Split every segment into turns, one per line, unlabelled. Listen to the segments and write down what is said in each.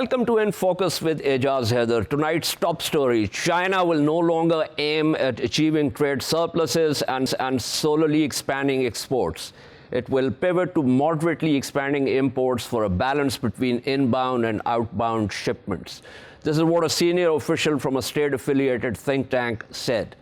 Welcome to In Focus with Ejaz Haider. Tonight's top story: China will no longer aim at achieving trade surpluses and solely expanding exports. It will pivot to moderately expanding imports for a balance between inbound and outbound shipments. This is what a senior official from a state-affiliated think tank said.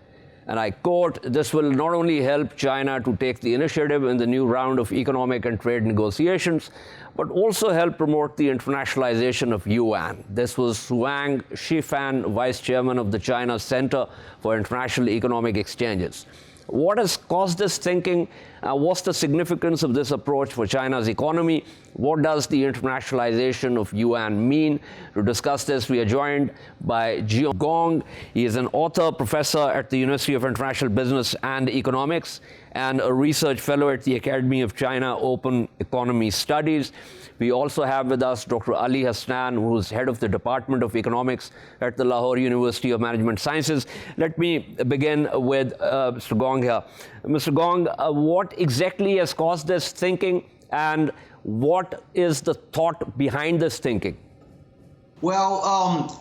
And I quote, "This will not only help China to take the initiative in the new round of economic and trade negotiations, but also help promote the internationalization of yuan." This was Wang Shifan, vice chairman of the China Center for International Economic Exchanges. What has caused this thinking? What's the significance of this approach for China's economy? What does the internationalization of yuan mean? To discuss this, we are joined by Jiong Gong. He is an author, professor at the University of International Business and Economics, and a research fellow at the Academy of China Open Economy Studies. We also have with us Dr. Ali Hasnan, who is head of the Department of Economics at the Lahore University of Management Sciences. Let me begin with Mr. Gong here. Mr. Gong, what exactly has caused this thinking, and what is the thought behind this thinking?
Well,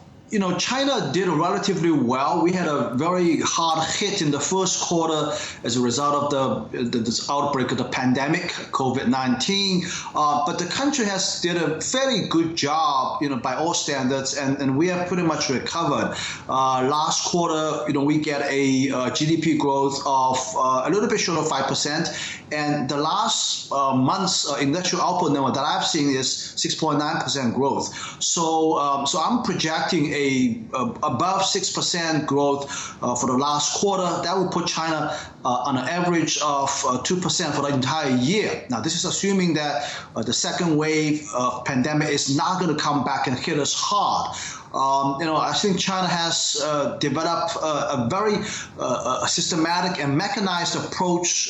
China did relatively well. We had a very hard hit in the first quarter as a result of this outbreak of the pandemic, COVID-19. But the country has did a fairly good job, by all standards, and we have pretty much recovered. Last quarter, we get a GDP growth of a little bit short of 5%, and the last month's industrial output number that I've seen is 6.9% growth. So I'm projecting above 6% growth for the last quarter. That will put China on an average of 2% for the entire year. Now, this is assuming that the second wave of pandemic is not going to come back and hit us hard. I think China has developed a very systematic and mechanized approach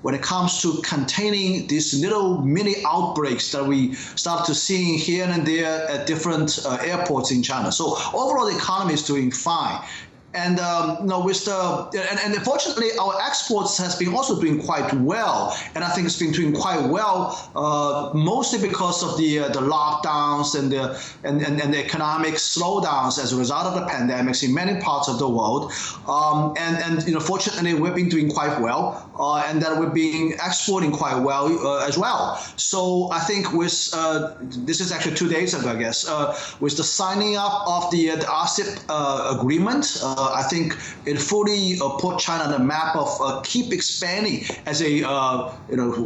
when it comes to containing these little mini outbreaks that we start to see here and there at different airports in China. So overall, the economy is doing fine. And fortunately, our exports has been also doing quite well, and I think it's been doing quite well, mostly because of the lockdowns and the economic slowdowns as a result of the pandemics in many parts of the world. Fortunately, we've been doing quite well, and that we're being exporting quite well as well. So I think with this is actually 2 days ago, I guess, with the signing up of the RCEP agreement. I think it fully put China on the map of keep expanding as a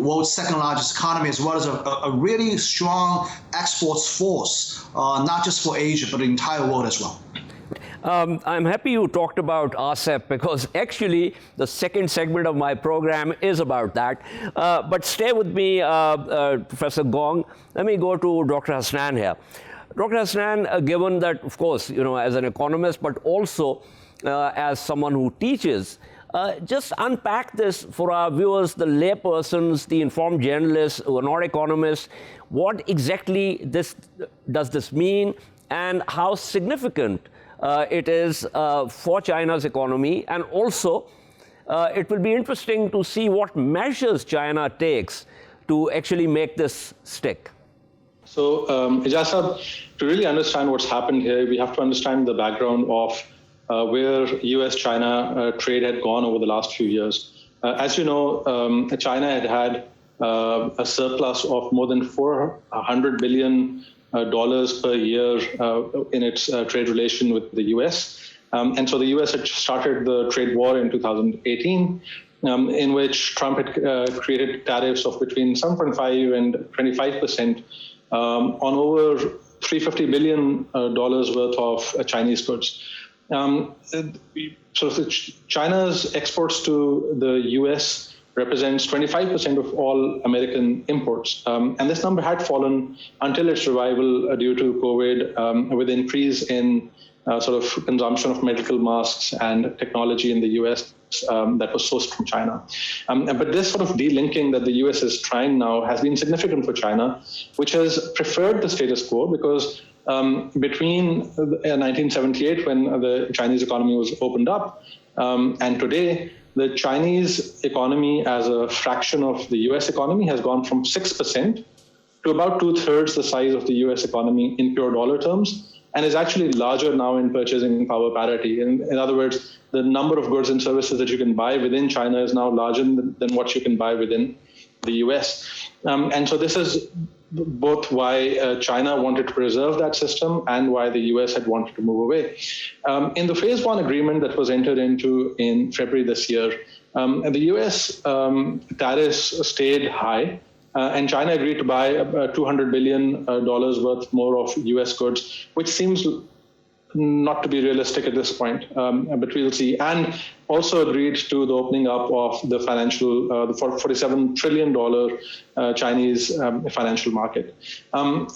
world's second largest economy, as well as a really strong exports force, not just for Asia, but the entire world as well.
I'm happy you talked about RCEP, because actually the second segment of my program is about that. But stay with me, Professor Gong. Let me go to Dr. Hasnan here. Dr. Hasnan, given that, of course, as an economist, but also as someone who teaches, just unpack this for our viewers, the laypersons, the informed journalists who are not economists. What exactly does this mean, and how significant it is for China's economy? And also, it will be interesting to see what measures China takes to actually make this stick.
So, Ejaz, to really understand what's happened here, we have to understand the background of where US-China trade had gone over the last few years. As you know, China had a surplus of more than $400 billion per year in its trade relation with the US. And so the US had started the trade war in 2018, in which Trump had created tariffs of between 7.5 and 25% on over $350 billion worth of Chinese goods. China's exports to the US represents 25% of all American imports. And this number had fallen until its revival due to COVID, with increase in consumption of medical masks and technology in the US that was sourced from China. But this sort of delinking that the US is trying now has been significant for China, which has preferred the status quo, because between 1978, when the Chinese economy was opened up, and today, the Chinese economy as a fraction of the US economy has gone from 6% to about 2/3 the size of the US economy in pure dollar terms, and is actually larger now in purchasing power parity. In other words, the number of goods and services that you can buy within China is now larger than what you can buy within the US. And so this is both why China wanted to preserve that system and why the US had wanted to move away. In the phase one agreement that was entered into in February this year, the US tariffs stayed high. And China agreed to buy $200 billion worth more of US goods, which seems not to be realistic at this point, but we'll see. And also agreed to the opening up of the the $47 trillion Chinese financial market.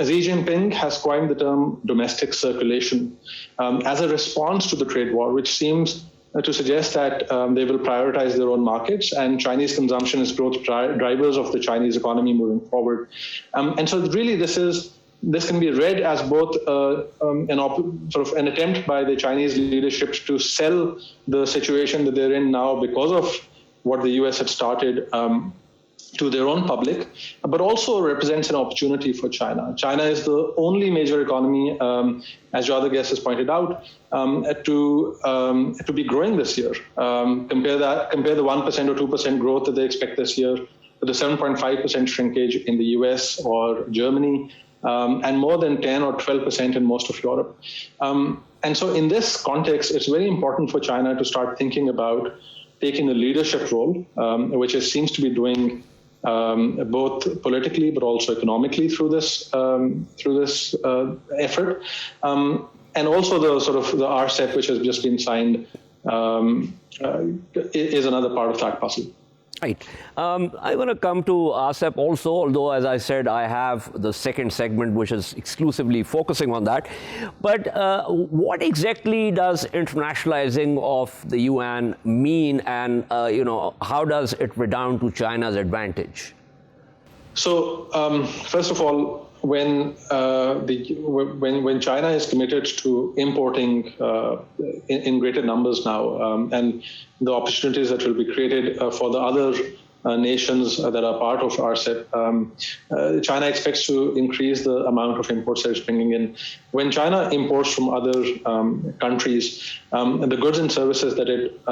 Xi Jinping has coined the term domestic circulation as a response to the trade war, which seems to suggest that they will prioritize their own markets, and Chinese consumption is growth drivers of the Chinese economy moving forward. And so really this can be read as both an attempt by the Chinese leadership to sell the situation that they're in now because of what the US had started to their own public, but also represents an opportunity for China. China is the only major economy, as your other guest has pointed out, to be growing this year. Compare the 1% or 2% growth that they expect this year to the 7.5% shrinkage in the US or Germany, and more than 10 or 12% in most of Europe. And so in this context, it's very important for China to start thinking about taking a leadership role, which it seems to be doing both politically but also economically through this effort, and also the RCEP, which has just been signed, is another part of that puzzle.
Right. I want to come to RCEP also, although, as I said, I have the second segment, which is exclusively focusing on that. But what exactly does internationalizing of the yuan mean, and how does it redound to China's advantage?
So, first of all, when China is committed to importing in greater numbers now, and the opportunities that will be created for the other nations that are part of RCEP, China expects to increase the amount of imports that it's bringing in. When China imports from other countries, the goods and services that it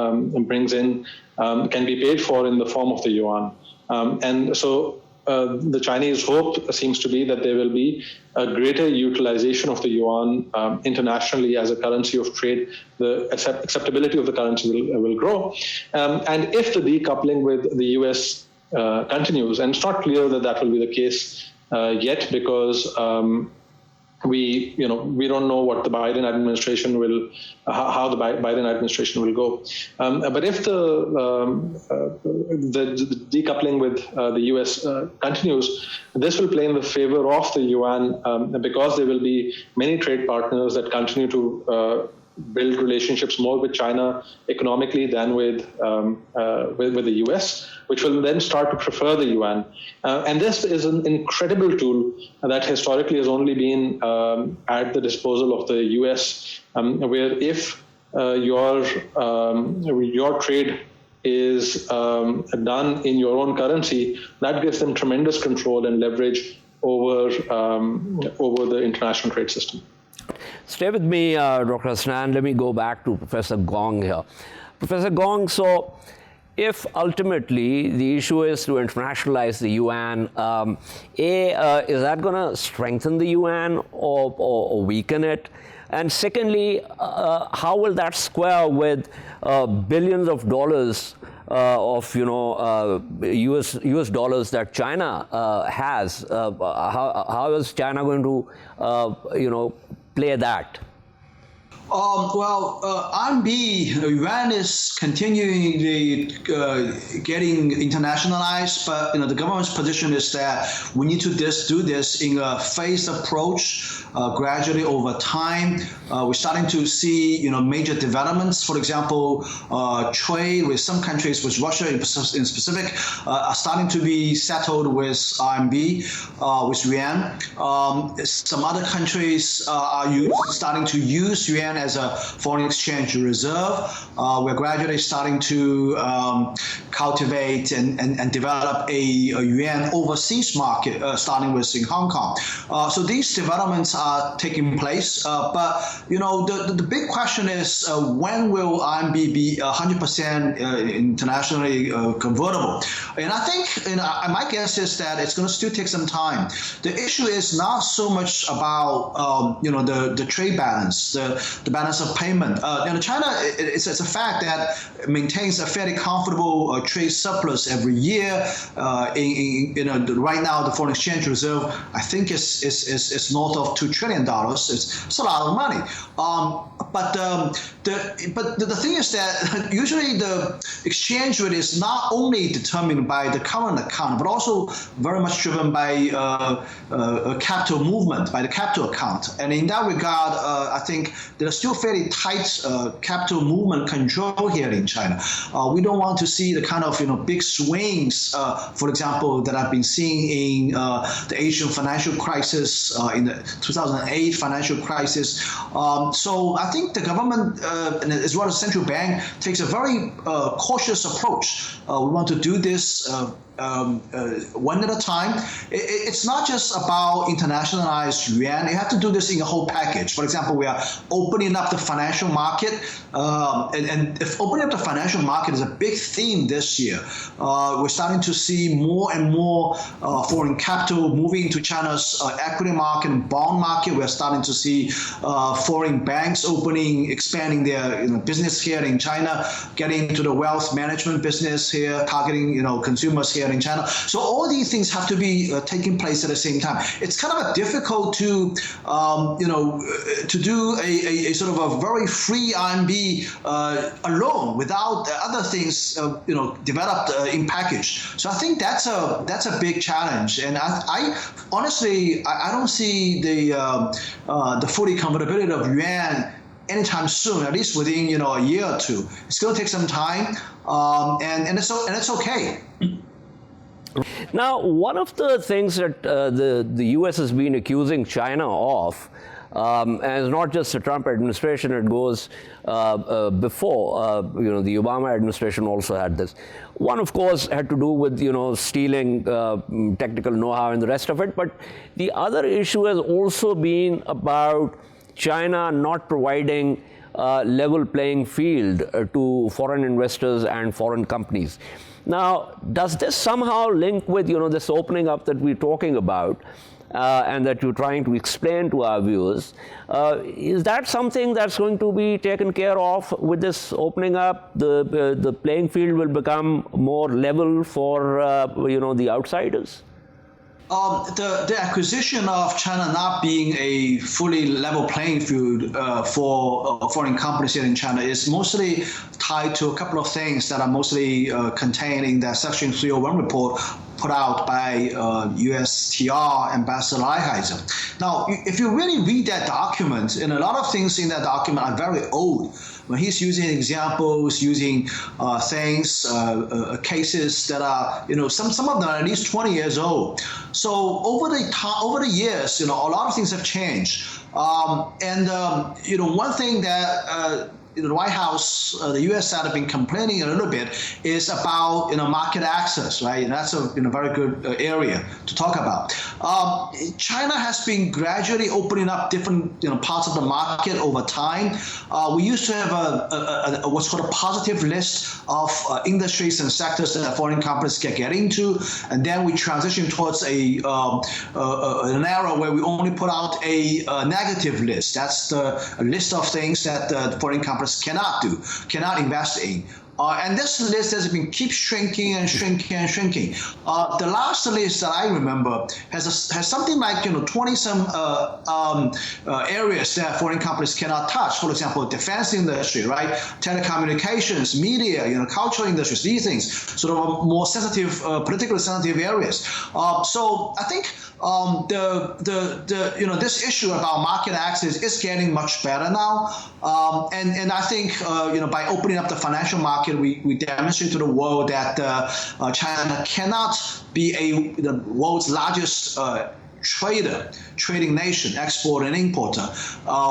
brings in can be paid for in the form of the yuan. And so the Chinese hope seems to be that there will be a greater utilization of the yuan internationally as a currency of trade. The acceptability of the currency will grow. And if the decoupling with the US continues, and it's not clear that that will be the case yet, because we don't know what the Biden administration how the Biden administration will go. But if the decoupling with the US continues, this will play in the favor of the yuan, because there will be many trade partners that continue to build relationships more with China economically than with the US, which will then start to prefer the yuan. And this is an incredible tool that historically has only been at the disposal of the US, where if your trade is done in your own currency, that gives them tremendous control and leverage over the international trade system.
Stay with me, Dr. Hasnain. Let me go back to Professor Gong here. Professor Gong, so if ultimately the issue is to internationalize the yuan, is that going to strengthen the yuan or weaken it? And secondly, how will that square with billions of dollars of US dollars that China has? How is China going to play that?
RMB, yuan is continually getting internationalized, but the government's position is that we need to do this in a phased approach, gradually over time. We're starting to see major developments. For example, trade with some countries, with Russia in specific, are starting to be settled with RMB, with yuan. Some other countries are starting to use yuan has a foreign exchange reserve. We're gradually starting to cultivate and develop a yuan overseas market, starting with in Hong Kong. So these developments are taking place. But the big question is when will RMB be 100% internationally convertible? And I think my guess is that it's going to still take some time. The issue is not so much about the trade balance, the balance of payment. China, it's a fact that maintains a fairly comfortable trade surplus every year. Right now, the foreign exchange reserve, I think, is north of $2 trillion. It's a lot of money. But the thing is that usually the exchange rate is not only determined by the current account, but also very much driven by capital movement, by the capital account. And in that regard, I think there's still fairly tight capital movement control here in China. We don't want to see the kind of big swings, for example, that I've been seeing in the Asian financial crisis, in the 2008 financial crisis. So I think the government, as well as central bank, takes a very cautious approach. We want to do this one at a time. It's not just about internationalized yuan. You have to do this in a whole package. For example, we are opening up the financial market, and if opening up the financial market is a big theme this year, we're starting to see more and more foreign capital moving to China's equity market and bond market. We're starting to see foreign banks expanding their business here in China, getting into the wealth management business here, targeting consumers here in China. So all these things have to be taking place at the same time. It's kind of difficult to do a sort of a very free RMB alone without other things developed in package. So I think that's a big challenge. And I honestly I don't see the fully convertibility of yuan anytime soon, at least within a year or two. It's going to take some time, and it's okay.
Now, one of the things that the U.S. has been accusing China of, and it's not just the Trump administration, it goes before, the Obama administration also had this. One, of course, had to do with, stealing technical know-how and the rest of it. But the other issue has also been about China not providing level playing field to foreign investors and foreign companies. Now, does this somehow link with, this opening up that we're talking about and that you're trying to explain to our viewers? Is that something that's going to be taken care of with this opening up? The playing field will become more level for, the outsiders?
The acquisition of China not being a fully level playing field for foreign companies here in China is mostly tied to a couple of things that are mostly contained in that Section 301 report put out by USTR Ambassador Lighthizer. Now, if you really read that document, and a lot of things in that document are very old. When he's using examples, using things, cases that are, some of them are at least 20 years old. So over the years, a lot of things have changed. One thing that the White House, the U.S. side have been complaining a little bit is about market access, right? And that's a very good area to talk about. China has been gradually opening up different parts of the market over time. We used to have a what's called a positive list of industries and sectors that foreign companies can get into, and then we transitioned towards an era where we only put out a negative list. That's the list of things that foreign companies cannot invest in. And this list has been keep shrinking and shrinking and shrinking. The last list that I remember has something like 20 some areas that foreign companies cannot touch. For example, defense industry, right? Telecommunications, media, cultural industries. These things sort of more sensitive, politically sensitive areas. So I think this issue about market access is getting much better now. And I think by opening up the financial market, we demonstrate to the world that China cannot be the world's largest trading nation, exporter and importer,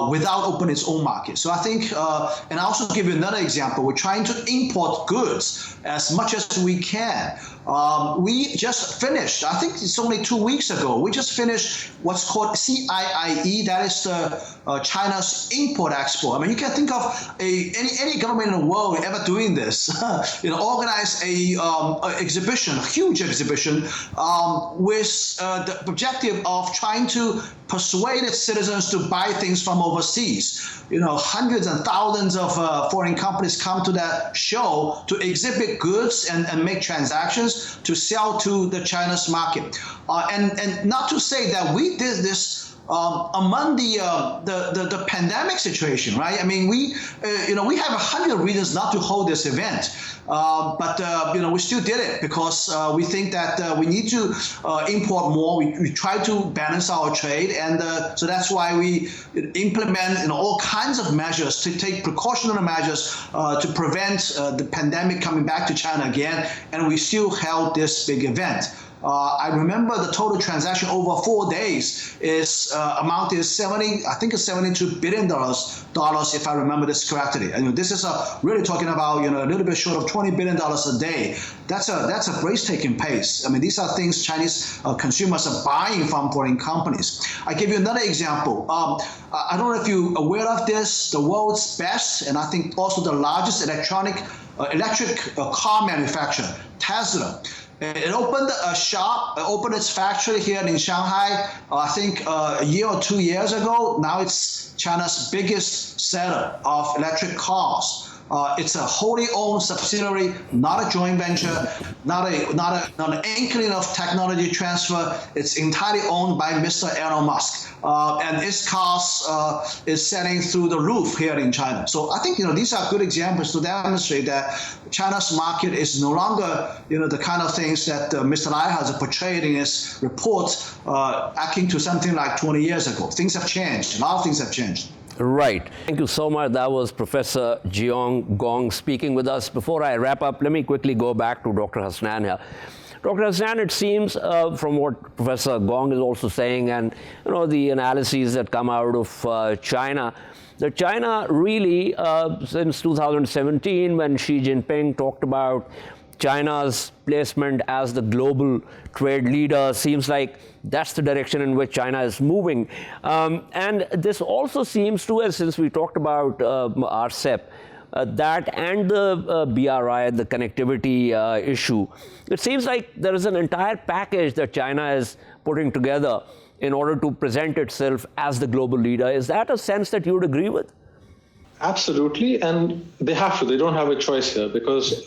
without opening its own market. So I think, and I'll also give you another example. We're trying to import goods as much as we can. We just finished, I think it's only 2 weeks ago, we just finished what's called CIIE, that is the China's import-export. I mean, you can think of any government in the world ever doing this, organize a exhibition, a huge exhibition, with the objective of trying to persuade its citizens to buy things from overseas. Hundreds and thousands of foreign companies come to that show to exhibit goods and make transactions to sell to the China's market. And not to say that we did this among the pandemic situation, right? I mean, we have 100 reasons not to hold this event, but we still did it because we think that we need to import more. We try to balance our trade, and so that's why we implement all kinds of measures to take precautionary measures to prevent the pandemic coming back to China again, and we still held this big event. I remember the total transaction over 4 days is amounted to $72 billion, if I remember this correctly. And this is really talking about a little bit short of $20 billion a day. That's a breathtaking pace. I mean, these are things Chinese consumers are buying from foreign companies. I give you another example. I don't know if you're aware of this. The world's best, and I think also the largest electric car manufacturer, Tesla. It opened a shop, opened its factory here in Shanghai, I think a year or 2 years ago. Now it's China's biggest seller of electric cars. It's a wholly owned subsidiary, not a joint venture, not an inkling of technology transfer. It's entirely owned by Mr. Elon Musk. And its cars is selling through the roof here in China. So I think these are good examples to demonstrate that China's market is no longer the kind of things that Mr. Lai has portrayed in his report, akin to something like 20 years ago. Things have changed. A lot of things have changed.
Right. Thank you so much. That was Professor Jiong Gong speaking with us. Before I wrap up, let me quickly go back to Dr. Hasnan here. Dr. Hasnan, it seems from what Professor Gong is also saying and the analyses that come out of China, that China really, since 2017, when Xi Jinping talked about China's placement as the global trade leader, seems like that's the direction in which China is moving. And this also seems to, since we talked about RCEP, that and the BRI, the connectivity issue, it seems like there is an entire package that China is putting together in order to present itself as the global leader. Is that a sense that you would agree with?
Absolutely, and they have to. They don't have a choice here because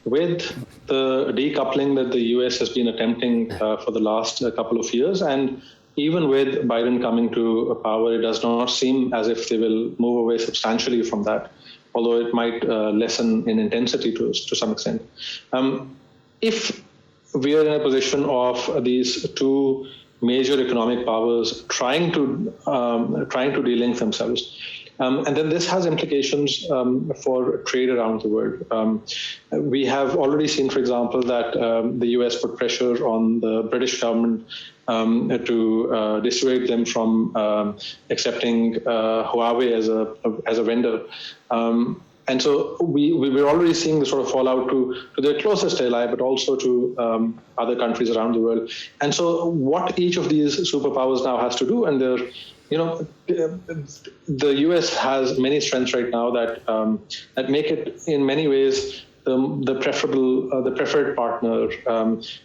with the decoupling that the US has been attempting for the last couple of years, and even with Biden coming to power, it does not seem as if they will move away substantially from that, although it might lessen in intensity to some extent. If we are in a position of these two major economic powers trying to delink themselves, and then this has implications for trade around the world. We have already seen, for example, that the US put pressure on the British government to dissuade them from accepting Huawei as a vendor. And so we're already seeing the sort of fallout to their closest ally, but also to other countries around the world. And so what each of these superpowers now has to do, and the US has many strengths right now that make it in many ways the preferred partner.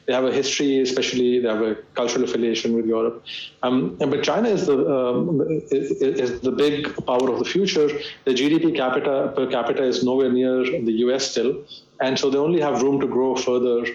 They have a history, especially they have a cultural affiliation with Europe. But China is the big power of the future. The GDP per capita is nowhere near the US still. And so they only have room to grow further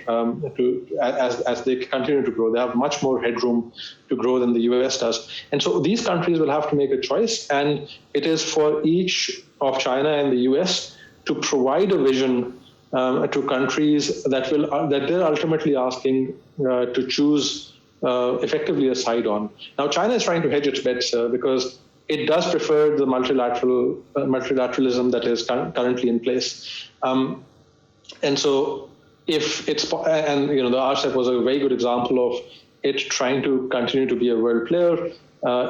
as they continue to grow. They have much more headroom to grow than the US does. And so these countries will have to make a choice. And it is for each of China and the US to provide a vision to countries that they're ultimately asking to choose effectively a side on. Now, China is trying to hedge its bets because it does prefer the multilateralism that is currently in place. And so if it's, and the RCEP was a very good example of it trying to continue to be a world player.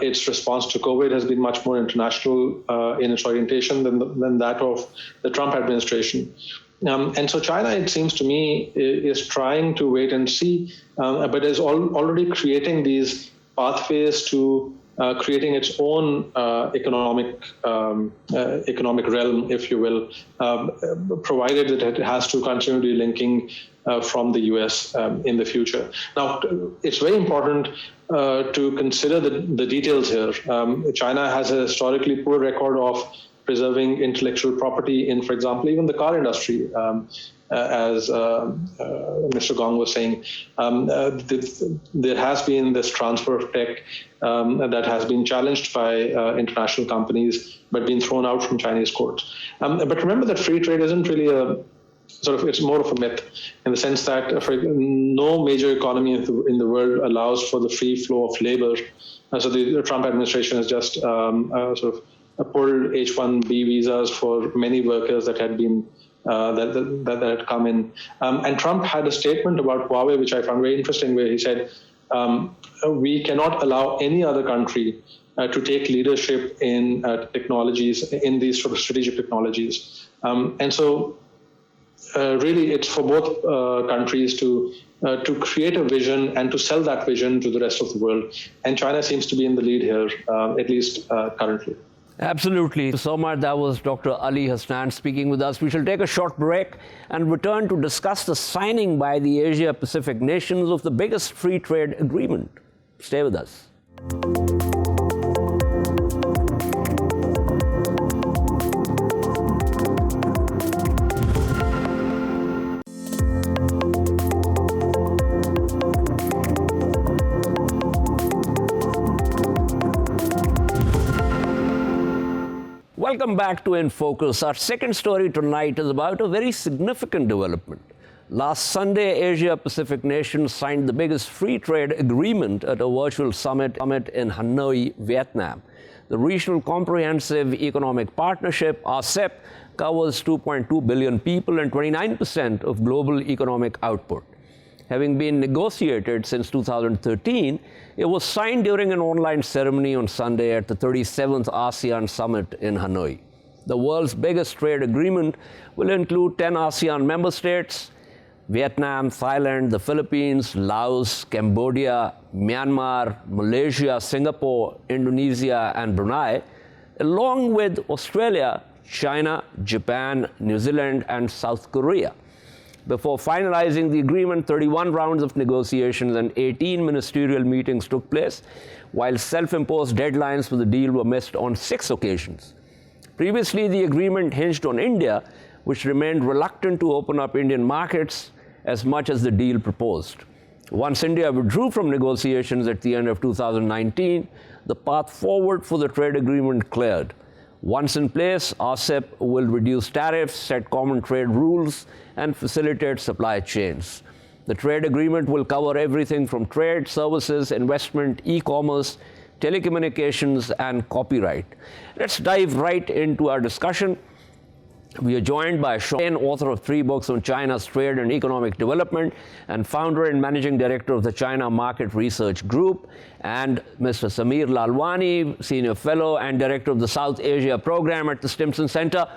Its response to COVID has been much more international in its orientation than that of the Trump administration. And so China, it seems to me, is trying to wait and see, but is already creating these pathways to creating its own economic realm, if you will, provided that it has to continue linking from the U.S. In the future. Now, it's very important to consider the details here. China has a historically poor record of preserving intellectual property in, for example, even the car industry. As Mr. Gong was saying, there has been this transfer of tech that has been challenged by international companies, but been thrown out from Chinese courts. But remember that free trade isn't really it's more of a myth in the sense that no major economy in the world allows for the free flow of labor. So the Trump administration has just pulled H-1B visas for many workers that had been that had come in. And Trump had a statement about Huawei, which I found very interesting, where he said, we cannot allow any other country to take leadership in technologies, in these sort of strategic technologies. And so really it's for both countries to create a vision and to sell that vision to the rest of the world. And China seems to be in the lead here, at least currently.
Absolutely. So much. That was Dr. Ali Hasnan speaking with us. We shall take a short break and return to discuss the signing by the Asia-Pacific nations of the biggest free trade agreement. Stay with us. Welcome back to In Focus. Our second story tonight is about a very significant development. Last Sunday, Asia-Pacific nations signed the biggest free trade agreement at a virtual summit in Hanoi, Vietnam. The Regional Comprehensive Economic Partnership, RCEP, covers 2.2 billion people and 29% of global economic output. Having been negotiated since 2013, it was signed during an online ceremony on Sunday at the 37th ASEAN Summit in Hanoi. The world's biggest trade agreement will include 10 ASEAN member states, Vietnam, Thailand, the Philippines, Laos, Cambodia, Myanmar, Malaysia, Singapore, Indonesia, and Brunei, along with Australia, China, Japan, New Zealand, and South Korea. Before finalizing the agreement, 31 rounds of negotiations and 18 ministerial meetings took place, while self-imposed deadlines for the deal were missed on 6 occasions. Previously, the agreement hinged on India, which remained reluctant to open up Indian markets as much as the deal proposed. Once India withdrew from negotiations at the end of 2019, the path forward for the trade agreement cleared. Once in place, RCEP will reduce tariffs, set common trade rules, and facilitate supply chains. The trade agreement will cover everything from trade, services, investment, e-commerce, telecommunications, and copyright. Let's dive right into our discussion. We are joined by Sean, author of 3 books on China's trade and economic development, and founder and managing director of the China Market Research Group, and Mr. Sameer Lalwani, senior fellow and director of the South Asia program at the Stimson Center.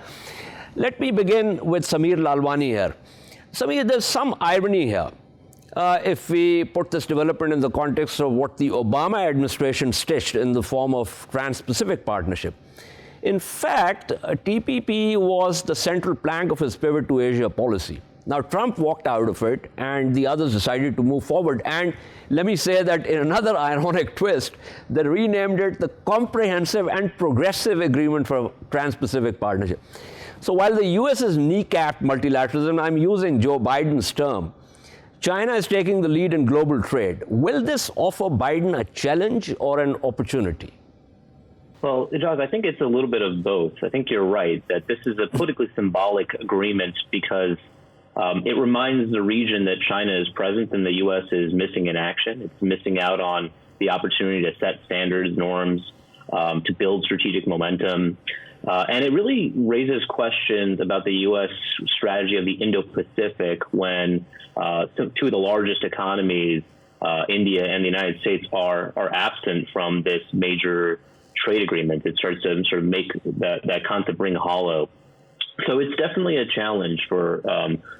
Let me begin with Sameer Lalwani here. Sameer, there's some irony here. If we put this development in the context of what the Obama administration stitched in the form of Trans-Pacific Partnership. In fact, TPP was the central plank of his pivot to Asia policy. Now, Trump walked out of it, and the others decided to move forward. And let me say that in another ironic twist, they renamed it the Comprehensive and Progressive Agreement for Trans-Pacific Partnership. So while the U.S. has kneecapped multilateralism, I'm using Joe Biden's term, China is taking the lead in global trade. Will this offer Biden a challenge or an opportunity?
Well, Ijaz, I think it's a little bit of both. I think you're right that this is a politically symbolic agreement because it reminds the region that China is present and the U.S. is missing in action. It's missing out on the opportunity to set standards, norms, to build strategic momentum. And it really raises questions about the U.S. strategy of the Indo-Pacific when 2 of the largest economies India and the United States are absent from this major trade agreement. It starts to sort of make that concept ring hollow. So it's definitely a challenge for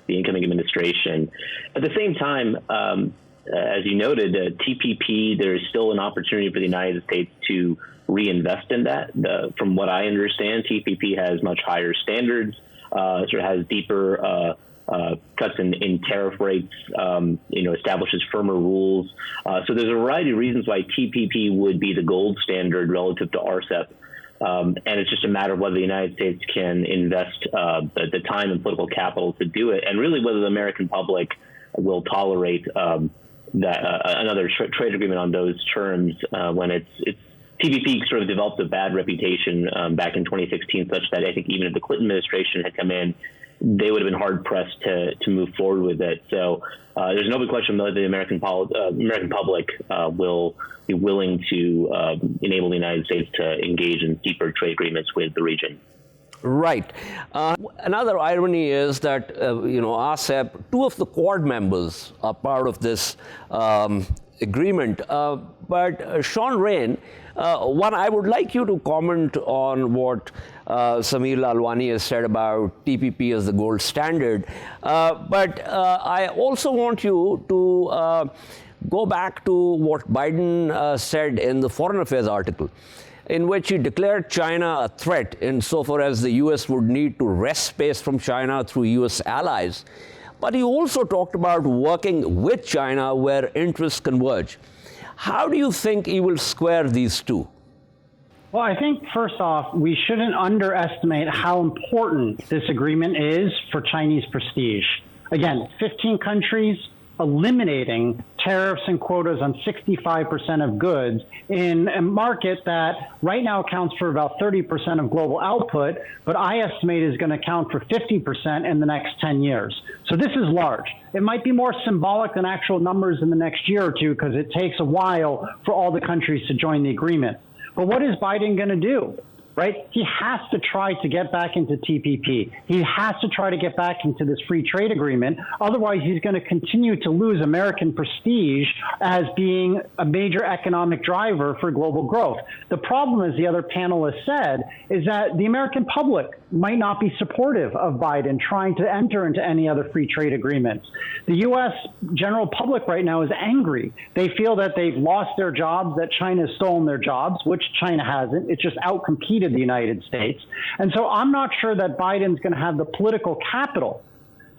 the incoming administration. At the same time, as you noted, TPP, there is still an opportunity for the United States to reinvest in that. From what I understand, TPP has much higher standards, sort of has deeper cuts in tariff rates, establishes firmer rules. So there's a variety of reasons why TPP would be the gold standard relative to RCEP. And it's just a matter of whether the United States can invest the time and political capital to do it, and really whether the American public will tolerate another trade agreement on those terms when it's TPP sort of developed a bad reputation back in 2016, such that I think even if the Clinton administration had come in, they would have been hard pressed to move forward with it. So there's no big question whether the American public will be willing to enable the United States to engage in deeper trade agreements with the region.
Right. Another irony is that, RCEP, two of the Quad members are part of this agreement. But Sean Raine, one, I would like you to comment on what Samir Lalwani has said about TPP as the gold standard. But I also want you to go back to what Biden said in the Foreign Affairs article, in which he declared China a threat insofar as the U.S. would need to wrest space from China through U.S. allies. But he also talked about working with China where interests converge. How do you think he will square these two?
Well, I think, first off, we shouldn't underestimate how important this agreement is for Chinese prestige. Again, 15 countries eliminating tariffs and quotas on 65% of goods in a market that right now accounts for about 30% of global output, but I estimate is going to account for 50% in the next 10 years. So this is large. It might be more symbolic than actual numbers in the next year or two because it takes a while for all the countries to join the agreement. But what is Biden going to do? Right? He has to try to get back into TPP. He has to try to get back into this free trade agreement. Otherwise, he's going to continue to lose American prestige as being a major economic driver for global growth. The problem, as the other panelists said, is that the American public might not be supportive of Biden trying to enter into any other free trade agreements. The U.S. general public right now is angry. They feel that they've lost their jobs, that China has stolen their jobs, which China hasn't. It's just outcompeted the United States. And so I'm not sure that Biden's going to have the political capital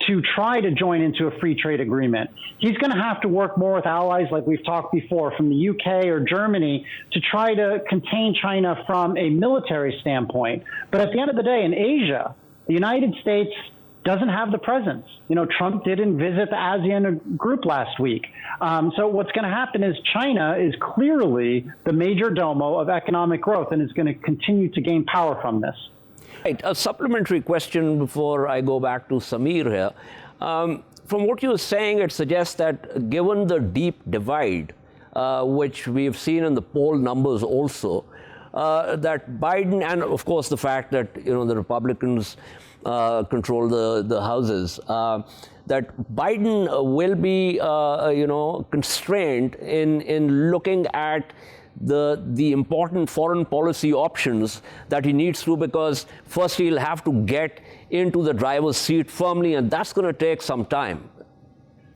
to try to join into a free trade agreement. He's going to have to work more with allies like we've talked before from the UK or Germany to try to contain China from a military standpoint. But at the end of the day, in Asia, the United States doesn't have the presence. Trump didn't visit the ASEAN group last week. So what's going to happen is China is clearly the major domo of economic growth and is going to continue to gain power from this.
Right. A supplementary question before I go back to Samir here. From what you're saying, it suggests that given the deep divide, which we've seen in the poll numbers also, that Biden, and of course the fact that the Republicans control the houses, that Biden will be constrained in looking at the important foreign policy options that he needs to, because first he'll have to get into the driver's seat firmly, and that's going to take some time.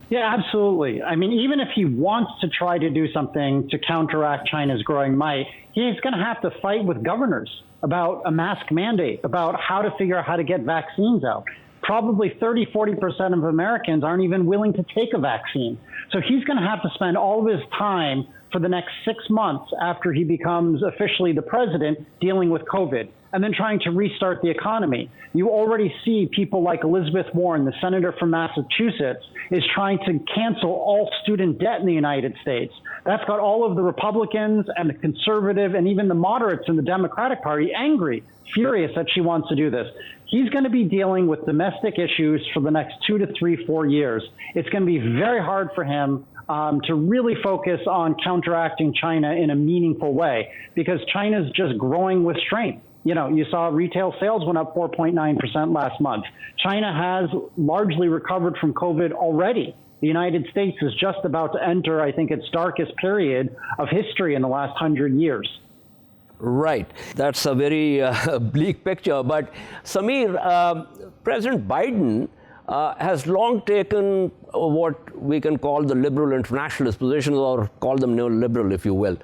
Yeah, absolutely. I mean, even if he wants to try to do something to counteract China's growing might, he's going to have to fight with governors about a mask mandate, about how to figure out how to get vaccines out. Probably 30-40% of Americans aren't even willing to take a vaccine. So he's going to have to spend all of his time for the next 6 months after he becomes officially the president dealing with COVID and then trying to restart the economy. You already see people like Elizabeth Warren, the senator from Massachusetts, is trying to cancel all student debt in the United States. That's got all of the Republicans and the conservative and even the moderates in the Democratic Party angry, furious that she wants to do this. He's going to be dealing with domestic issues for the next 2 to 3, 4 years. It's going to be very hard for him to really focus on counteracting China in a meaningful way, because China's just growing with strength. You saw retail sales went up 4.9% last month. China has largely recovered from COVID already. The United States is just about to enter, I think, its darkest period of history in the last 100 years.
Right. That's a very bleak picture. But Samir, President Biden has long taken what we can call the liberal internationalist positions, or call them neoliberal, if you will.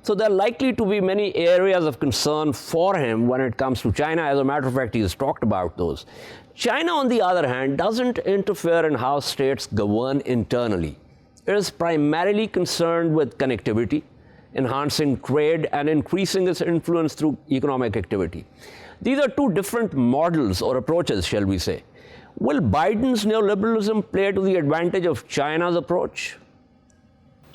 So there are likely to be many areas of concern for him when it comes to China. As a matter of fact, he has talked about those. China, on the other hand, doesn't interfere in how states govern internally. It is primarily concerned with connectivity, enhancing trade, and increasing its influence through economic activity. These are two different models or approaches, shall we say. Will Biden's neoliberalism play to the advantage of China's approach?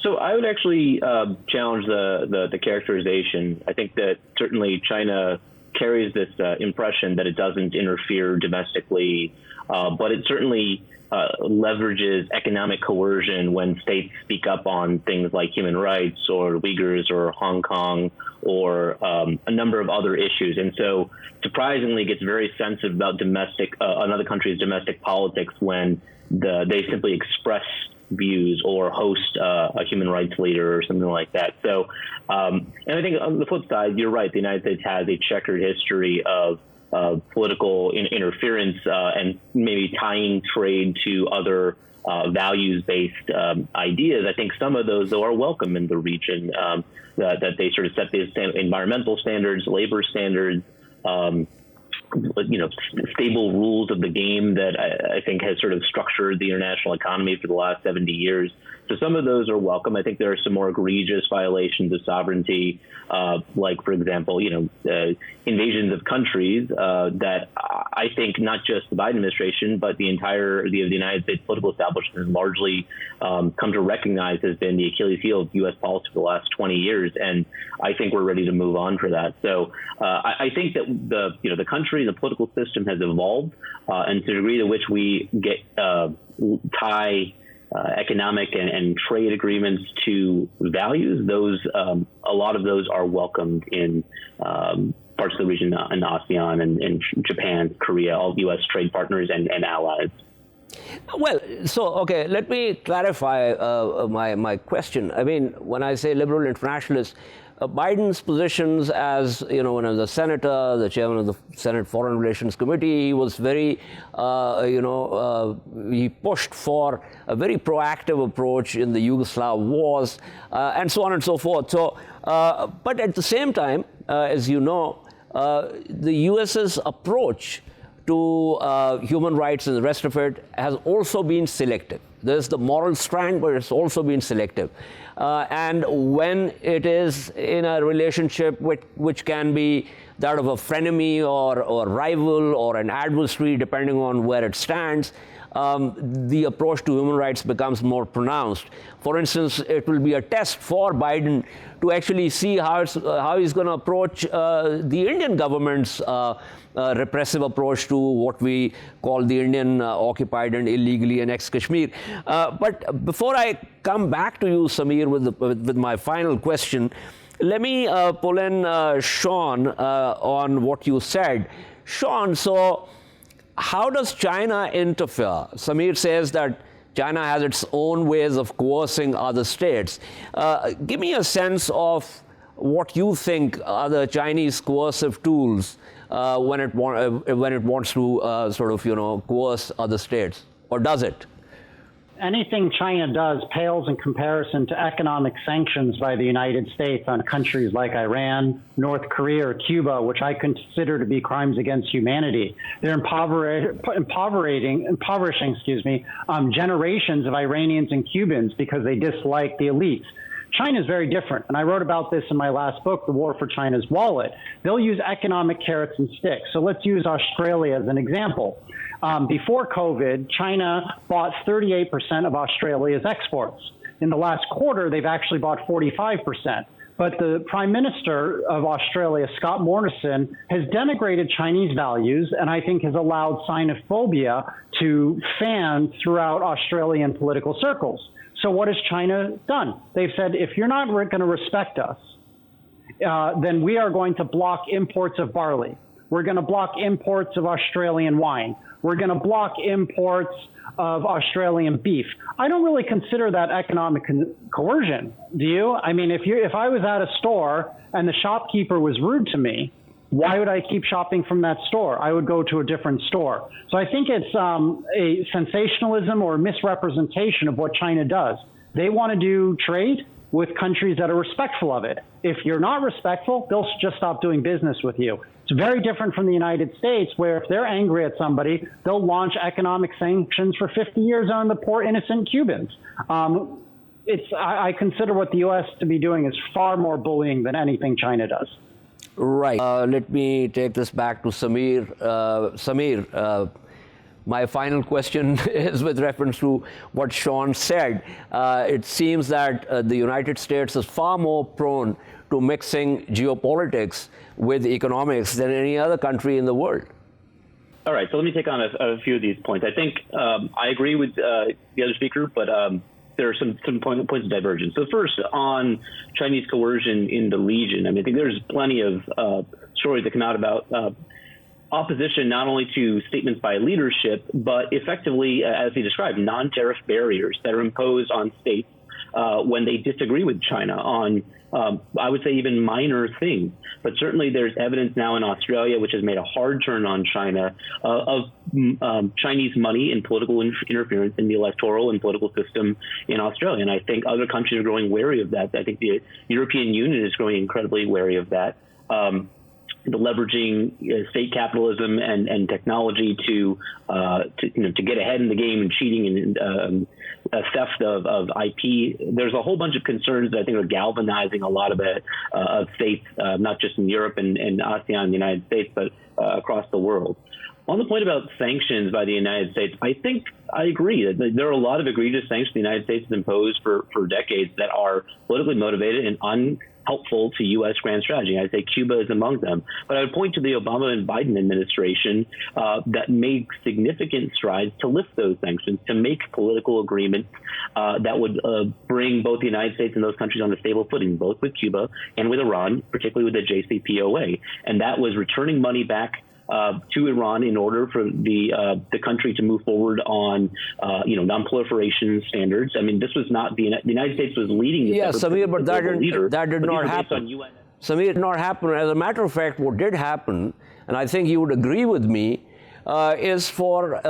So I would actually challenge the characterization. I think that certainly China carries this impression that it doesn't interfere domestically, but it certainly leverages economic coercion when states speak up on things like human rights or Uyghurs or Hong Kong or a number of other issues. And so surprisingly gets very sensitive about another country's domestic politics when they simply express views or host a human rights leader or something like that. So, and I think on the flip side, you're right. The United States has a checkered history of political interference and maybe tying trade to other values-based ideas. I think some of those, though, are welcome in the region, that they sort of set these environmental standards, labor standards, stable rules of the game that I think has sort of structured the international economy for the last 70 years. So some of those are welcome. I think there are some more egregious violations of sovereignty, like, for example, invasions of countries that I think not just the Biden administration, but the United States political establishment has largely come to recognize has been the Achilles heel of U.S. policy for the last 20 years. And I think we're ready to move on for that. So I think that the country, the political system has evolved, and to the degree to which we get tie economic and trade agreements to values, those a lot of those are welcomed in parts of the region, in ASEAN and Japan, Korea, all U.S. trade partners and allies.
Well, so, okay, let me clarify my question. I mean, when I say liberal internationalist, Biden's positions as, when as a senator, the chairman of the Senate Foreign Relations Committee, he was very, he pushed for a very proactive approach in the Yugoslav wars, and so on and so forth. So, but at the same time, as you know, the U.S.'s approach to human rights and the rest of it has also been selective. There's the moral strand, but it's also been selective. And when it is in a relationship which can be that of a frenemy or rival or an adversary, depending on where it stands, the approach to human rights becomes more pronounced. For instance, it will be a test for Biden to actually see how he's going to approach the Indian government's repressive approach to what we call the Indian occupied and illegally annexed Kashmir. But before I come back to you, Samir, with my final question, let me pull in Sean on what you said. Sean, so how does China interfere? Samir says that China has its own ways of coercing other states. Give me a sense of what you think are the Chinese coercive tools when it wants to sort of coerce other states, or does it?
Anything China does pales in comparison to economic sanctions by the United States on countries like Iran, North Korea, or Cuba, which I consider to be crimes against humanity. They're impoverishing generations of Iranians and Cubans because they dislike the elites. China is very different, and I wrote about this in my last book, The War for China's Wallet. They'll use economic carrots and sticks. So let's use Australia as an example. Before COVID, China bought 38% of Australia's exports. In the last quarter, they've actually bought 45%. But the Prime Minister of Australia, Scott Morrison, has denigrated Chinese values and I think has allowed Sinophobia to fan throughout Australian political circles. So what has China done? They've said, if you're not going to respect us, then we are going to block imports of barley. We're going to block imports of Australian wine. we're going to block imports of Australian beef. I don't really consider that economic coercion. Do you? I mean, if I was at a store and the shopkeeper was rude to me, why would I keep shopping from that store? I would go to a different store. So I think it's a sensationalism or misrepresentation of what China does. They want to do trade with countries that are respectful of it. If you're not respectful, they'll just stop doing business with you. It's very different from the United States, where if they're angry at somebody, they'll launch economic sanctions for 50 years on the poor innocent Cubans. I consider what the U.S. to be doing is far more bullying than anything China does.
Right. Let me take this back to Samir. Samir, my final question is with reference to what Sean said. It seems that the United States is far more prone to mixing geopolitics with economics than any other country in the world.
All right, so let me take on a few of these points. I think I agree with the other speaker, but there are some points of divergence. So first, on Chinese coercion in the region, I mean, I think there's plenty of stories that come out about opposition not only to statements by leadership, but effectively, as he described, non-tariff barriers that are imposed on states when they disagree with China on, I would say, even minor things. But certainly there's evidence now in Australia, which has made a hard turn on China, of Chinese money and political interference in the electoral and political system in Australia. And I think other countries are growing wary of that. I think the European Union is growing incredibly wary of that. The leveraging state capitalism and technology to get ahead in the game and cheating and theft of IP. There's a whole bunch of concerns that I think are galvanizing a lot of states, not just in Europe and ASEAN and the United States, but across the world. On the point about sanctions by the United States, I think I agree that there are a lot of egregious sanctions the United States has imposed for decades that are politically motivated and unhelpful to U.S. grand strategy. I'd say Cuba is among them. But I would point to the Obama and Biden administration that made significant strides to lift those sanctions, to make political agreements that would bring both the United States and those countries on a stable footing, both with Cuba and with Iran, particularly with the JCPOA. And that was returning money back to Iran in order for the country to move forward on non-proliferation standards. I mean, this was not the United States was leading this.
Yeah, Samir, but that did not happen. Samir, it did not happen. As a matter of fact, what did happen, and I think you would agree with me, is for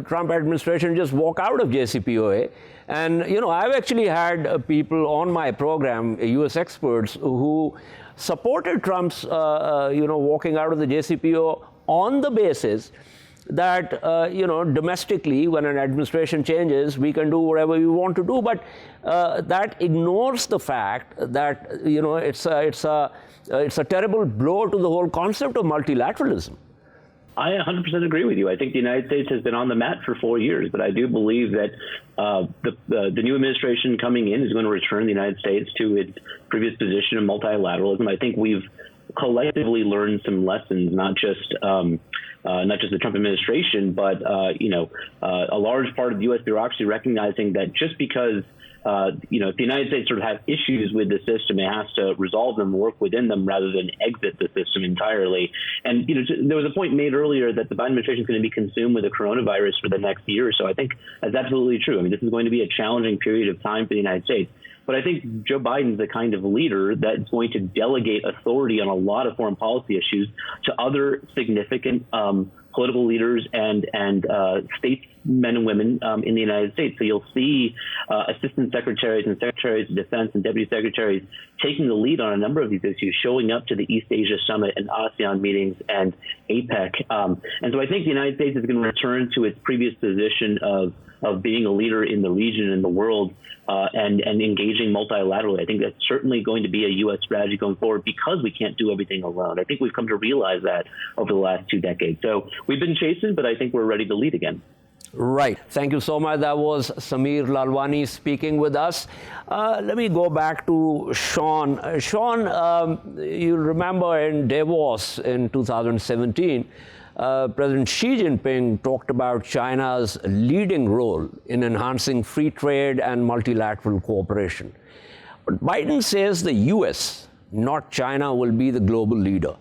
Trump administration just walk out of JCPOA. And I've actually had people on my program, U.S. experts, who supported Trump's, walking out of the JCPOA on the basis that, domestically, when an administration changes, we can do whatever we want to do. But that ignores the fact that, it's a terrible blow to the whole concept of multilateralism.
I 100% agree with you. I think the United States has been on the mat for 4 years, but I do believe that the new administration coming in is going to return the United States to its previous position of multilateralism. I think we've collectively learned some lessons, not just the Trump administration, but a large part of the U.S. bureaucracy recognizing that just because if the United States sort of has issues with the system, it has to resolve them, work within them, rather than exit the system entirely. And there was a point made earlier that the Biden administration is going to be consumed with the coronavirus for the next year or so. I think that's absolutely true. I mean, this is going to be a challenging period of time for the United States. But I think Joe Biden's the kind of leader that's going to delegate authority on a lot of foreign policy issues to other significant political leaders and statesmen and women in the United States. So you'll see assistant secretaries and secretaries of defense and deputy secretaries taking the lead on a number of these issues, showing up to the East Asia Summit and ASEAN meetings and APEC. And so I think the United States is going to return to its previous position of being a leader in the region and the world and engaging multilaterally. I think that's certainly going to be a U.S. strategy going forward because we can't do everything alone. I think we've come to realize that over the last 2 decades. So we've been chasing, but I think we're ready to lead again.
Right. Thank you so much. That was Samir Lalwani speaking with us. Let me go back to Sean. Sean, you remember in Davos in 2017, President Xi Jinping talked about China's leading role in enhancing free trade and multilateral cooperation. But Biden says the U.S., not China, will be the global leader.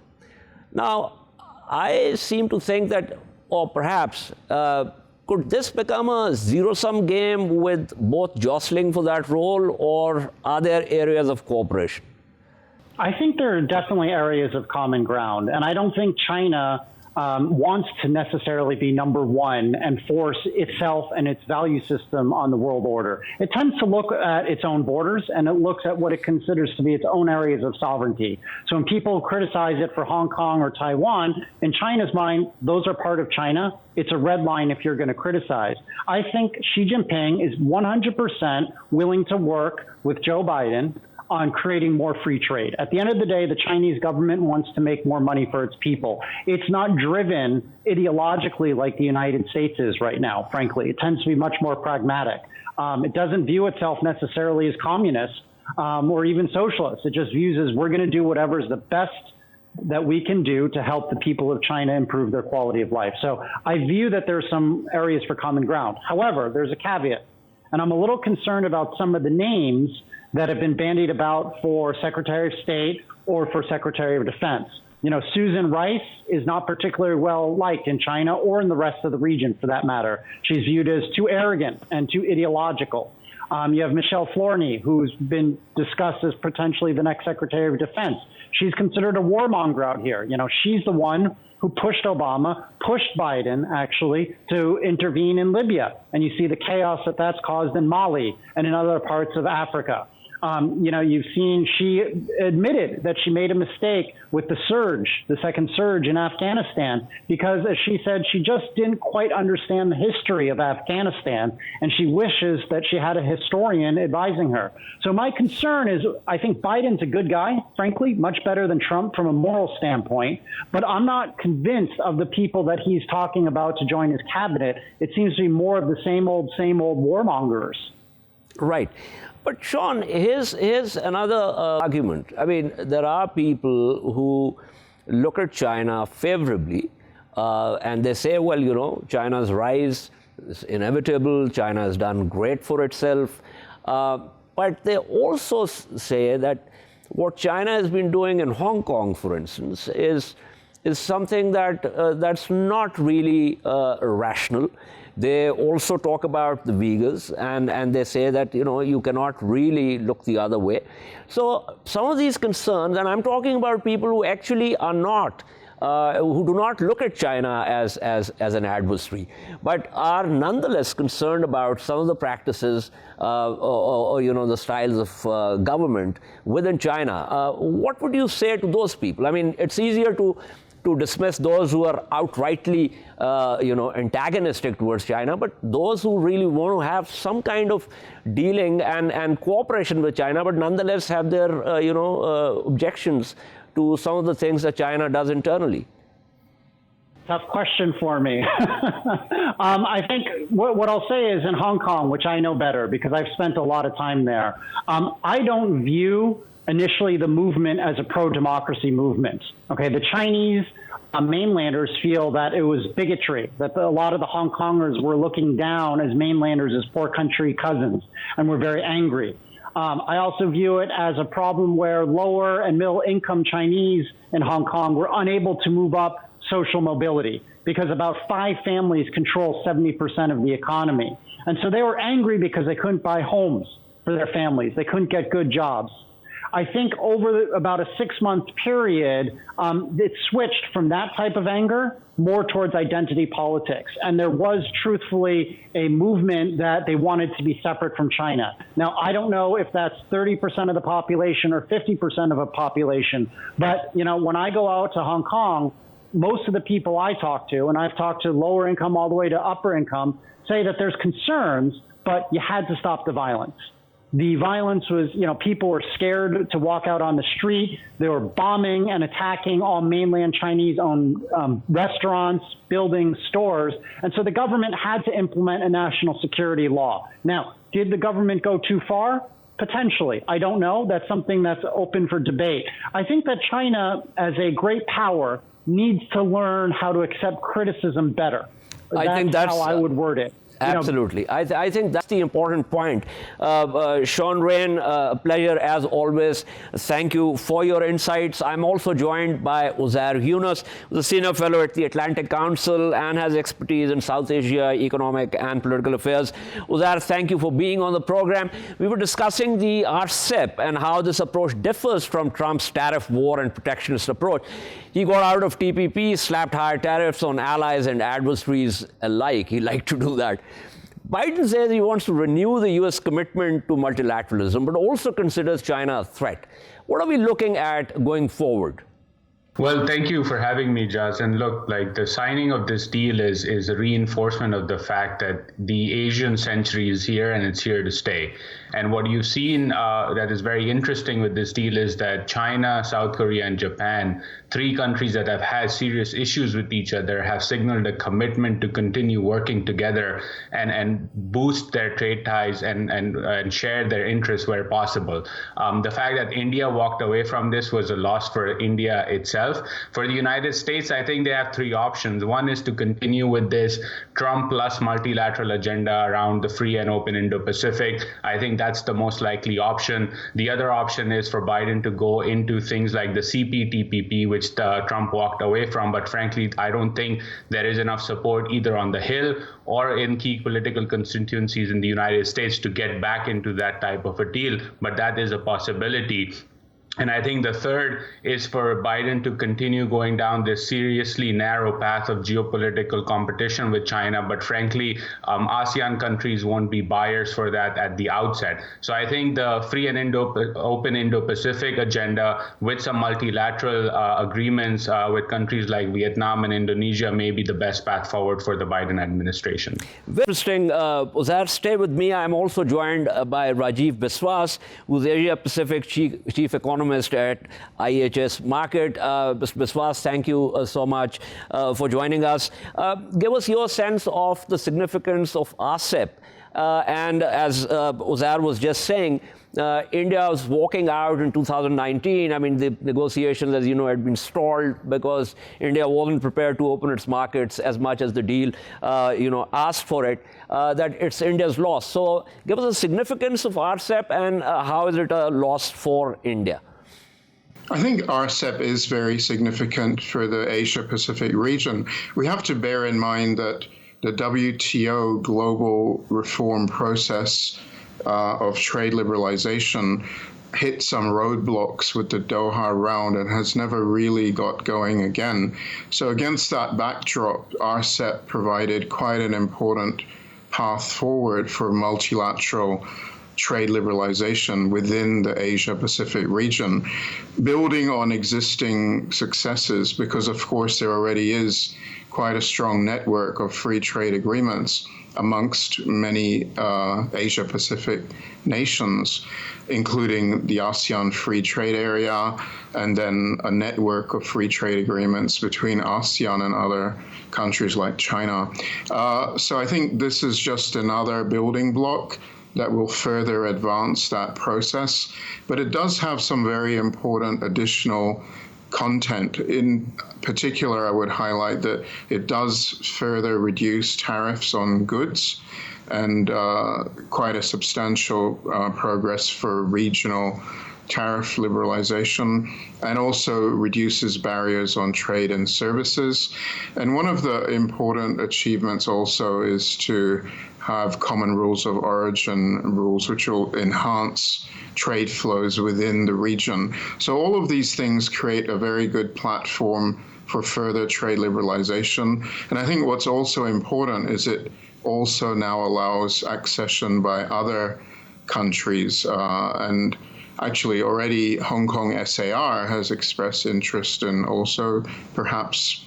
Now, I seem to think that or perhaps could this become a zero-sum game with both jostling for that role, or are there areas of cooperation?
I think there are definitely areas of common ground, and I don't think China wants to necessarily be number one and force itself and its value system on the world order. It tends to look at its own borders, and it looks at what it considers to be its own areas of sovereignty. So when people criticize it for Hong Kong or Taiwan, in China's mind, those are part of China. It's a red line if you're going to criticize. I think Xi Jinping is 100% willing to work with Joe Biden on creating more free trade. At the end of the day, the Chinese government wants to make more money for its people. It's not driven ideologically like the United States is right now, frankly. It tends to be much more pragmatic. It doesn't view itself necessarily as communist or even socialist. It just views as we're going to do whatever is the best that we can do to help the people of China improve their quality of life. So I view that there's some areas for common ground. However, there's a caveat, and I'm a little concerned about some of the names that have been bandied about for Secretary of State or for Secretary of Defense. You know, Susan Rice is not particularly well liked in China or in the rest of the region, for that matter. She's viewed as too arrogant and too ideological. You have Michelle Flournoy, who's been discussed as potentially the next Secretary of Defense. She's considered a warmonger out here. You know, she's the one who pushed Obama, pushed Biden, actually, to intervene in Libya. And you see the chaos that that's caused in Mali and in other parts of Africa. You know, you've seen she admitted that she made a mistake with the surge, the second surge in Afghanistan, because, as she said, she just didn't quite understand the history of Afghanistan, and she wishes that she had a historian advising her. So my concern is, I think Biden's a good guy, frankly, much better than Trump from a moral standpoint, but I'm not convinced of the people that he's talking about to join his cabinet. It seems to be more of the same old warmongers.
Right. But Sean, here's another argument. I mean, there are people who look at China favorably, and they say, well, you know, China's rise is inevitable. China has done great for itself. But they also say that what China has been doing in Hong Kong, for instance, is something that's not really rational. They also talk about the Uyghurs, and they say that, you know, you cannot really look the other way. So some of these concerns, and I'm talking about people who actually are not, who do not look at China as an adversary, but are nonetheless concerned about some of the practices or you know, the styles of government within China. What would you say to those people? I mean, it's easier to dismiss those who are outrightly, you know, antagonistic towards China, but those who really want to have some kind of dealing and cooperation with China, but nonetheless have their, you know, objections to some of the things that China does internally.
Tough question for me. I think what I'll say is in Hong Kong, which I know better because I've spent a lot of time there, I don't view initially the movement as a pro-democracy movement. Okay, the Chinese mainlanders feel that it was bigotry, that a lot of the Hong Kongers were looking down as mainlanders as poor country cousins, and were very angry. I also view it as a problem where lower and middle income Chinese in Hong Kong were unable to move up social mobility because about 5 families control 70% of the economy. And so they were angry because they couldn't buy homes for their families. They couldn't get good jobs. I think over about a 6-month period, it switched from that type of anger more towards identity politics. And there was truthfully a movement that they wanted to be separate from China. Now, I don't know if that's 30% of the population or 50% of a population. But, you know, when I go out to Hong Kong, most of the people I talk to, and I've talked to lower income all the way to upper income, say that there's concerns, but you had to stop the violence. The violence was, you know, people were scared to walk out on the street. They were bombing and attacking all mainland Chinese-owned restaurants, buildings, stores. And so the government had to implement a national security law. Now, did the government go too far? Potentially. I don't know. That's something that's open for debate. I think that China, as a great power, needs to learn how to accept criticism better. I think that's how I would word it.
Absolutely. I think that's the important point. Sean Rain, a pleasure as always. Thank you for your insights. I'm also joined by Uzair Yunus, who's a senior fellow at the Atlantic Council and has expertise in South Asia, economic and political affairs. Uzair, thank you for being on the program. We were discussing the RCEP and how this approach differs from Trump's tariff war and protectionist approach. He got out of TPP, slapped higher tariffs on allies and adversaries alike. He liked to do that. Biden says he wants to renew the U.S. commitment to multilateralism, but also considers China a threat. What are we looking at going forward?
Well, thank you for having me, Jas. And look, like the signing of this deal is a reinforcement of the fact that the Asian century is here and it's here to stay. And what you've seen that is very interesting with this deal is that China, South Korea, and Japan, three countries that have had serious issues with each other, have signaled a commitment to continue working together and boost their trade ties and share their interests where possible. The fact that India walked away from this was a loss for India itself. For the United States, I think they have three options. One is to continue with this Trump plus multilateral agenda around the free and open Indo-Pacific. I think that's the most likely option. The other option is for Biden to go into things like the CPTPP, which Trump walked away from. But frankly, I don't think there is enough support either on the Hill or in key political constituencies in the United States to get back into that type of a deal. But that is a possibility. And I think the third is for Biden to continue going down this seriously narrow path of geopolitical competition with China. But frankly, ASEAN countries won't be buyers for that at the outset. So I think the free and open Indo-Pacific agenda with some multilateral agreements with countries like Vietnam and Indonesia may be the best path forward for the Biden administration.
Very interesting. Uzair, stay with me. I'm also joined by Rajiv Biswas, who's Asia Pacific Chief Economist at IHS Markit. Biswas, thank you so much for joining us. Give us your sense of the significance of RCEP. And as Uzair was just saying, India was walking out in 2019. I mean, the negotiations, as you know, had been stalled because India wasn't prepared to open its markets as much as the deal, asked for it. That it's India's loss. So give us the significance of RCEP and how is it a loss for India?
I think RCEP is very significant for the Asia-Pacific region. We have to bear in mind that the WTO global reform process of trade liberalization hit some roadblocks with the Doha round and has never really got going again. So against that backdrop, RCEP provided quite an important path forward for multilateral trade liberalization within the Asia-Pacific region, building on existing successes, because of course there already is quite a strong network of free trade agreements amongst many Asia-Pacific nations, including the ASEAN Free Trade Area, and then a network of free trade agreements between ASEAN and other countries like China. So I think this is just another building block that will further advance that process. But it does have some very important additional content. In particular, I would highlight that it does further reduce tariffs on goods and quite a substantial progress for regional tariff liberalization, and also reduces barriers on trade and services. And one of the important achievements also is to have common rules of origin rules, which will enhance trade flows within the region. So all of these things create a very good platform for further trade liberalization. And I think what's also important is it also now allows accession by other countries. And actually already Hong Kong SAR has expressed interest in also perhaps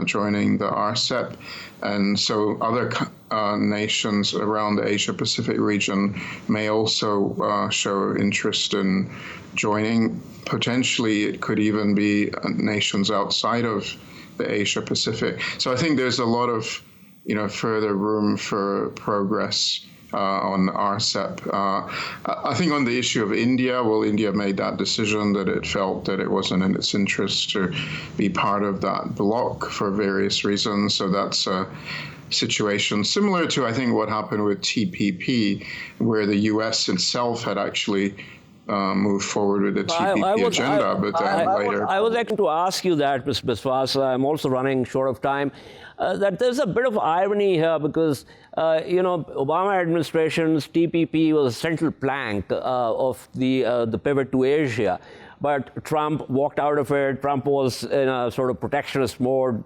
joining the RCEP. And so other nations around the Asia-Pacific region may also show interest in joining. Potentially, it could even be nations outside of the Asia-Pacific. So I think there's a lot of, further room for progress on RCEP. I think on the issue of India, well, India made that decision that it felt that it wasn't in its interest to be part of that bloc for various reasons. So that's situation, similar to, I think, what happened with TPP, where the U.S. itself had actually moved forward with the TPP agenda, but then later.
I was going to ask you that, Mr. Biswas. I'm also running short of time. That there's a bit of irony here because, Obama administration's TPP was a central plank of the pivot to Asia. But Trump walked out of it. Trump was in a sort of protectionist mode,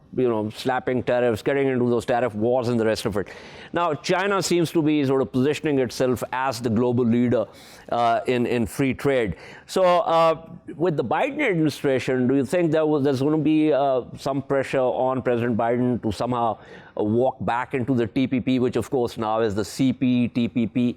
slapping tariffs, getting into those tariff wars and the rest of it. Now, China seems to be sort of positioning itself as the global leader in free trade. So with the Biden administration, do you think there's going to be some pressure on President Biden to somehow walk back into the TPP, which, of course, now is the CPTPP?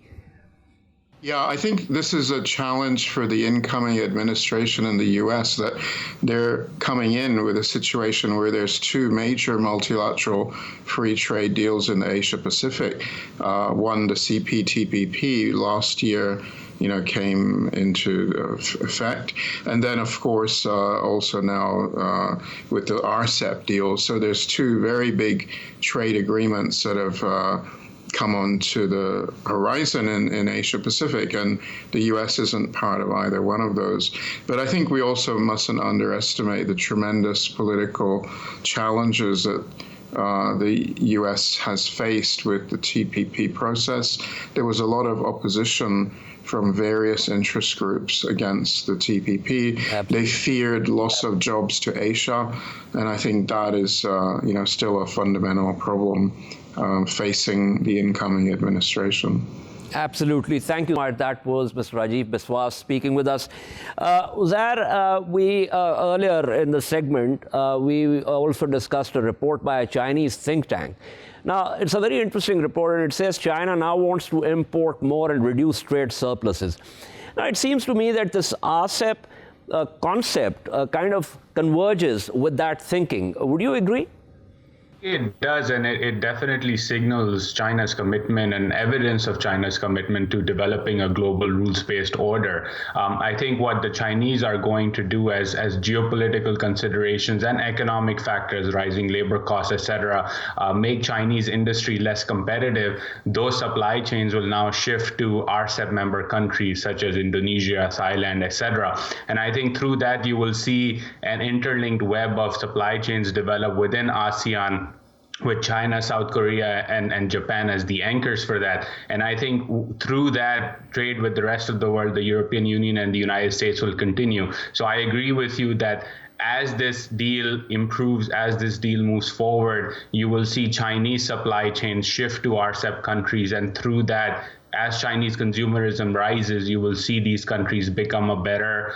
Yeah, I think this is a challenge for the incoming administration in the U.S. that they're coming in with a situation where there's two major multilateral free trade deals in the Asia Pacific. One, the CPTPP last year, came into effect. And then, of course, also now with the RCEP deal. So there's two very big trade agreements that have come onto the horizon in Asia Pacific, and the U.S. isn't part of either one of those. But I think we also mustn't underestimate the tremendous political challenges that the U.S. has faced with the TPP process. There was a lot of opposition from various interest groups against the TPP. Absolutely. They feared loss of jobs to Asia, and I think that is, still a fundamental problem facing the incoming administration.
Absolutely. Thank you. That was Mr. Rajiv Biswas speaking with us. Uzair, we earlier in the segment, we also discussed a report by a Chinese think tank. Now, it's a very interesting report, and it says China now wants to import more and reduce trade surpluses. Now, it seems to me that this RCEP concept kind of converges with that thinking. Would you agree?
It does, and it definitely signals China's commitment and evidence of China's commitment to developing a global rules-based order. I think what the Chinese are going to do as geopolitical considerations and economic factors, rising labor costs, etc., make Chinese industry less competitive, those supply chains will now shift to RCEP member countries such as Indonesia, Thailand, etc. And I think through that you will see an interlinked web of supply chains develop within ASEAN, with China, South Korea, and Japan as the anchors for that. And I think through that trade with the rest of the world, the European Union and the United States will continue. So I agree with you that as this deal improves, as this deal moves forward, you will see Chinese supply chains shift to RCEP countries. And through that, as Chinese consumerism rises, you will see these countries become a better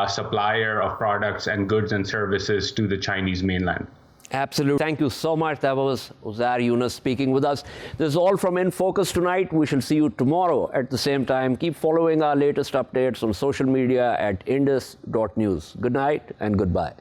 supplier of products and goods and services to the Chinese mainland.
Absolutely. Thank you so much. That was Uzair Yunus speaking with us. This is all from In Focus tonight. We shall see you tomorrow at the same time. Keep following our latest updates on social media at indus.news. Good night and goodbye.